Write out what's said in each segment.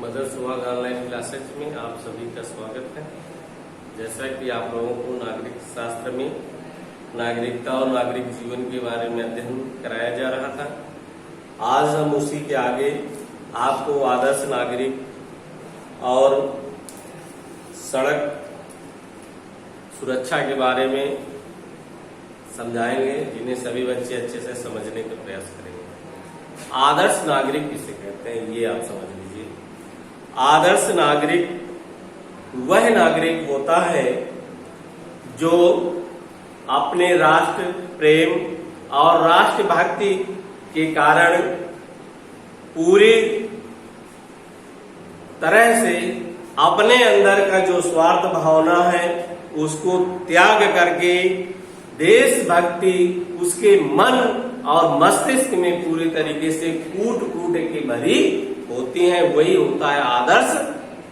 Mother सुहाग online classes में आप सभी का स्वागत है। जैसा कि आप लोगों को नागरिक शास्त्र में नागरिकता और नागरिक जीवन के बारे में अध्ययन कराया जा रहा था, आज हम उसी के आगे आपको आदर्श नागरिक और सड़क सुरक्षा के बारे में समझाएंगे, जिन्हें सभी बच्चे अच्छे से समझने का प्रयास करेंगे। आदर्श नागरिक किसे कहते हैं, ये आप समझ लीजिए। आदर्श नागरिक वह नागरिक होता है जो अपने राष्ट्र प्रेम और राष्ट्र भक्ति के कारण पूरी तरह से अपने अंदर का जो स्वार्थ भावना है उसको त्याग करके देशभक्ति उसके मन और मस्तिष्क में पूरी तरीके से कूट कूट के भरी होती है, वही होता है आदर्श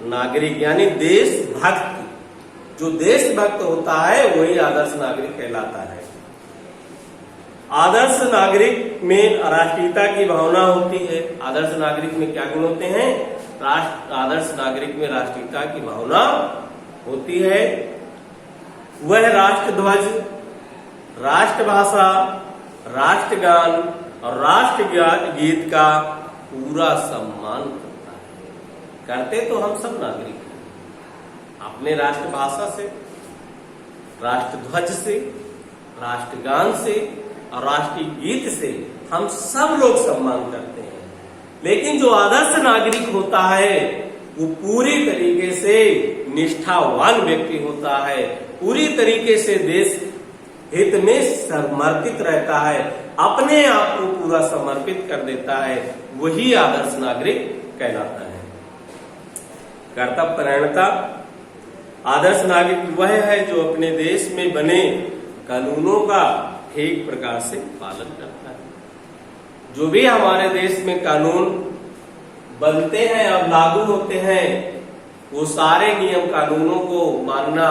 नागरिक, यानी देशभक्त। जो देशभक्त होता है वही आदर्श नागरिक कहलाता है। आदर्श नागरिक में राष्ट्रीयता की भावना होती है। आदर्श नागरिक में क्या गुण होते हैं? आदर्श नागरिक में राष्ट्रीयता की भावना होती है। वह राष्ट्रध्वज, राष्ट्रभाषा, राष्ट्रगान और राष्ट्र गीत का पूरा सम्मान करता है। करते तो हम सब नागरिक हैं। अपने राष्ट्रभाषा से, राष्ट्रध्वज से, राष्ट्रगान से और राष्ट्रीय गीत से हम सब लोग सम्मान करते हैं। लेकिन जो आदर्श नागरिक होता है वो पूरी तरीके से निष्ठावान व्यक्ति होता है, पूरी तरीके से देश हित में समर्पित रहता है, अपने आप को पूरा समर्पित कर देता है, वही आदर्श नागरिक कहलाता है। कर्तव्यपरायणता। आदर्श नागरिक वह है जो अपने देश में बने कानूनों का ठीक प्रकार से पालन करता है। जो भी हमारे देश में कानून बनते हैं और लागू होते हैं, वो सारे नियम कानूनों को मानना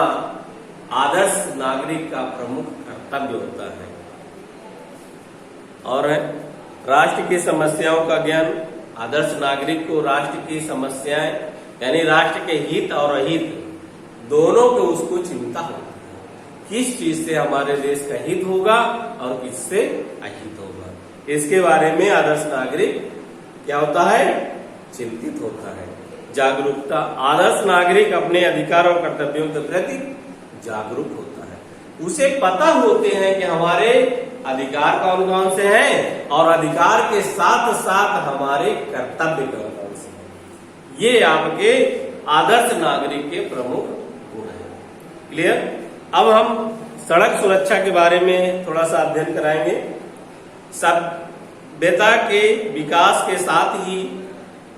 आदर्श नागरिक का प्रमुख कर्तव्य होता है। और राष्ट्र की समस्याओं का ज्ञान। आदर्श नागरिक को राष्ट्र की समस्याएं यानी राष्ट्र के हित और अहित दोनों को उसको चिंता होती है। किस चीज से हमारे देश का हित होगा और किससे अहित होगा, इसके बारे में आदर्श नागरिक क्या होता है? चिंतित होता है। जागरूकता। आदर्श नागरिक अपने अधिकार और कर्तव्यों के प्रति जागरूक होता है। उसे पता होते हैं कि हमारे अधिकार कौन कौन से हैं और अधिकार के साथ साथ हमारे कर्तव्य कौन कौन से हैं। ये आपके आदर्श नागरिक के प्रमुख गुण हैं। क्लियर? अब हम सड़क सुरक्षा के बारे में थोड़ा सा अध्ययन कराएंगे। सभ्यता के विकास के साथ ही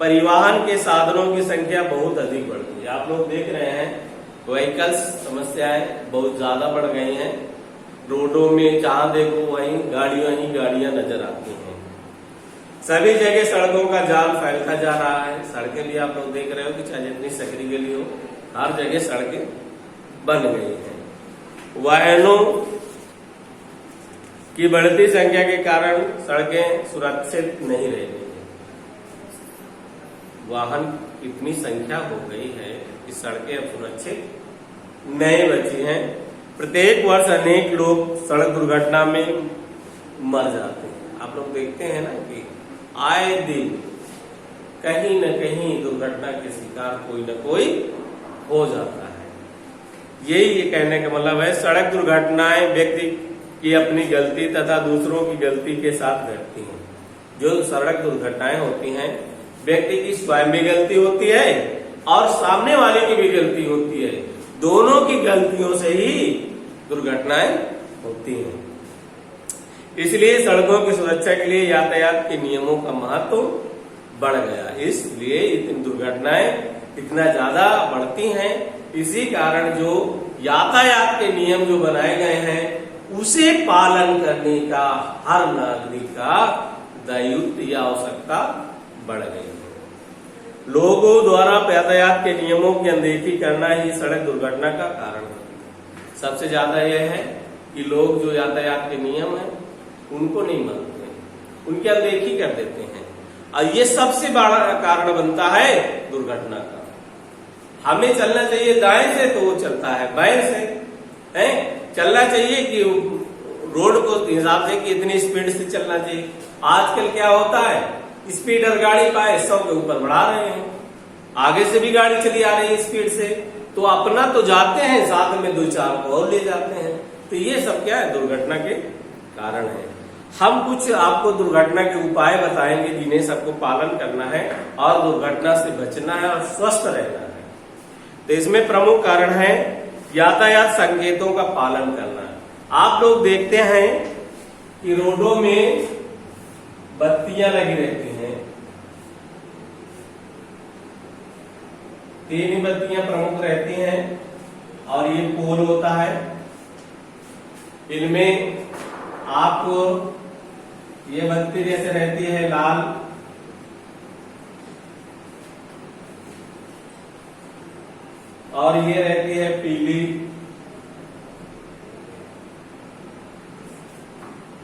परिवहन के साधनों की संख्या बहुत अधिक बढ़ती है। आप लोग देख रहे हैं व्हीकल्स समस्याएं बहुत ज्यादा बढ़ गई हैं। रोडों में जहां देखो वहीं गाड़ियां ही गाड़ियां नजर आती हैं। सभी जगह सड़कों का जाल फैलता जा रहा है। सड़कें भी आप लोग देख रहे हो कि चाहे जितनी सकरी गली हो, हर जगह सड़कें बन गई हैं। वाहनों की बढ़ती संख्या के कारण सड़कें सुरक्षित नहीं रह गई। वाहन इतनी संख्या हो गई है कि सड़कें अब सुरक्षित नहीं बची हैं। प्रत्येक वर्ष अनेक लोग सड़क दुर्घटना में मर जाते हैं। आप लोग देखते हैं ना कि आए दिन कहीं न कहीं दुर्घटना के शिकार कोई न कोई हो जाता है। यही ये कहने का मतलब है, सड़क दुर्घटनाएं व्यक्ति की अपनी गलती तथा दूसरों की गलती के साथ घटती हैं। जो सड़क दुर्घटनाएं होती हैं व्यक्ति की स्वयं भी गलती होती है और सामने वाले की भी गलती होती है। दोनों की गलतियों से ही दुर्घटनाएं होती हैं। इसलिए सड़कों की सुरक्षा के लिए यातायात के नियमों का महत्व बढ़ गया। इसलिए इतनी दुर्घटनाएं इतना ज्यादा बढ़ती हैं। इसी कारण जो यातायात के नियम जो बनाए गए हैं उसे पालन करने का हर नागरिक का दायित्व या आवश्यकता बढ़ गई है। लोगों द्वारा यातायात के नियमों की अनदेखी करना ही सड़क दुर्घटना का कारण है। सबसे ज्यादा यह है कि लोग जो यातायात के नियम हैं उनको नहीं मानते हैं, उनकी अनदेखी कर देते हैं और ये सबसे बड़ा कारण बनता है दुर्घटना। दुर्घटना का। हमें चलना चाहिए दाएं से तो वो चलता है बाएं से, है चलना चाहिए कि रोड को हिसाब से कि इतनी स्पीड से चलना चाहिए। आजकल क्या होता है, स्पीडर गाड़ी पाए 100 के ऊपर बढ़ा रहे हैं, आगे से भी गाड़ी चली आ रही है स्पीड से, तो अपना तो जाते हैं, साथ में 2-4 को और ले जाते हैं। तो ये सब क्या है, दुर्घटना के कारण है। हम कुछ आपको दुर्घटना के उपाय बताएंगे जिन्हें सबको पालन करना है और दुर्घटना से बचना है और स्वस्थ रहना है। तो इसमें प्रमुख कारण है यातायात संकेतों का पालन करना। आप लोग देखते हैं कि रोडों में बत्तियां लगी रहती हैं, 3 बत्तियां प्रमुख रहती हैं और ये पोल होता है। इनमें आपको ये बत्ती जैसे रहती है लाल, और ये रहती है पीली,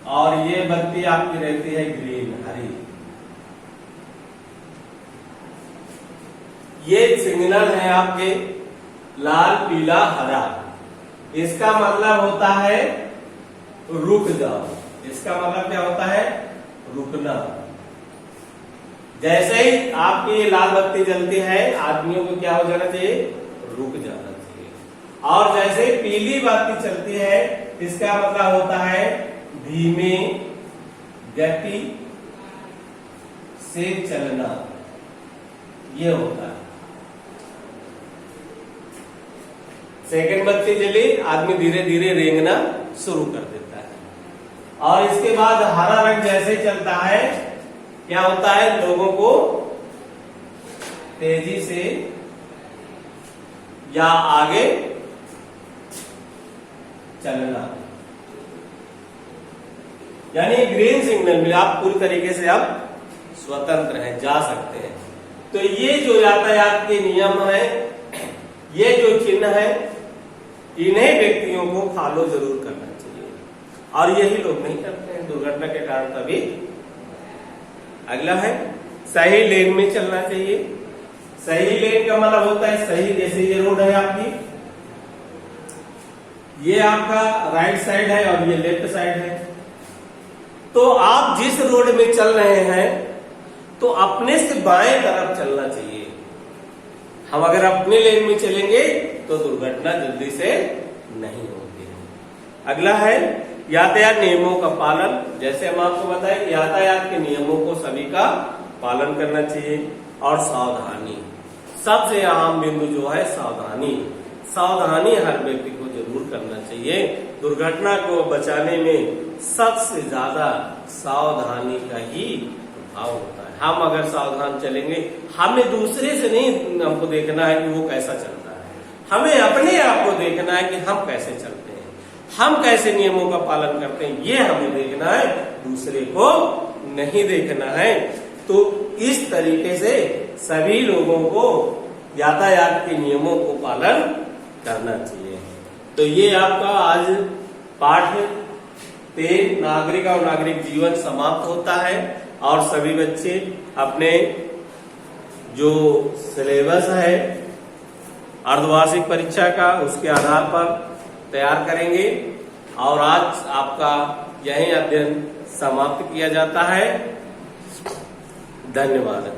और ये बत्ती आपकी रहती है ग्रीन, हरी। ये सिग्नल है आपके लाल, पीला, हरा। इसका मतलब होता है रुक जाओ। इसका मतलब क्या होता है, रुकना। जैसे ही आपकी ये लाल बत्ती जलती है, आदमियों को क्या हो जाना चाहिए, रुक जाना चाहिए। और जैसे ही पीली बत्ती चलती है, इसका मतलब होता है धीमे गति से चलना, ये होता है। सेकंड बत्ती जली, आदमी धीरे धीरे रेंगना शुरू कर देता है। और इसके बाद हरा रंग जैसे चलता है, क्या होता है, लोगों को तेजी से या आगे चलना, यानी ग्रीन सिग्नल में आप पूरी तरीके से अब स्वतंत्र हैं, जा सकते हैं। तो ये जो यातायात के नियम है, ये जो चिन्ह है, इन्हें व्यक्तियों को फॉलो जरूर करना चाहिए, और यही लोग नहीं करते हैं, दुर्घटना के कारण तभी। अगला है सही लेन में चलना चाहिए। सही लेन का मतलब होता है सही, जैसे ये रोड है आपकी, ये आपका राइट साइड है और ये लेफ्ट साइड है। तो आप जिस रोड में चल रहे हैं तो अपने से बाएं तरफ चलना चाहिए। हम अगर अपने लेन में चलेंगे तो दुर्घटना जल्दी से नहीं होती है। अगला है यातायात नियमों का पालन। जैसे हम आपको बताएं, यातायात के नियमों को सभी का पालन करना चाहिए। और सावधानी, सबसे अहम बिंदु जो है सावधानी। सावधानी हर व्यक्ति को जरूर करना चाहिए। दुर्घटना को बचाने में सबसे ज्यादा सावधानी का ही प्रभाव होता है। हम अगर सावधान चलेंगे, हमें दूसरे से नहीं हमको देखना है कि वो कैसा चलता है, हमें अपने आप को देखना है कि हम कैसे चलते हैं, हम कैसे नियमों का पालन करते हैं, ये हमें देखना है, दूसरे को नहीं देखना है। तो इस तरीके से सभी लोगों को यातायात के नियमों को पालन करना चाहिए। तो ये आपका आज पाठ 3 नागरिक और नागरिक जीवन समाप्त होता है। और सभी बच्चे अपने जो सिलेबस है अर्धवार्षिक परीक्षा का, उसके आधार पर तैयार करेंगे। और आज आपका यही अध्ययन समाप्त किया जाता है। धन्यवाद।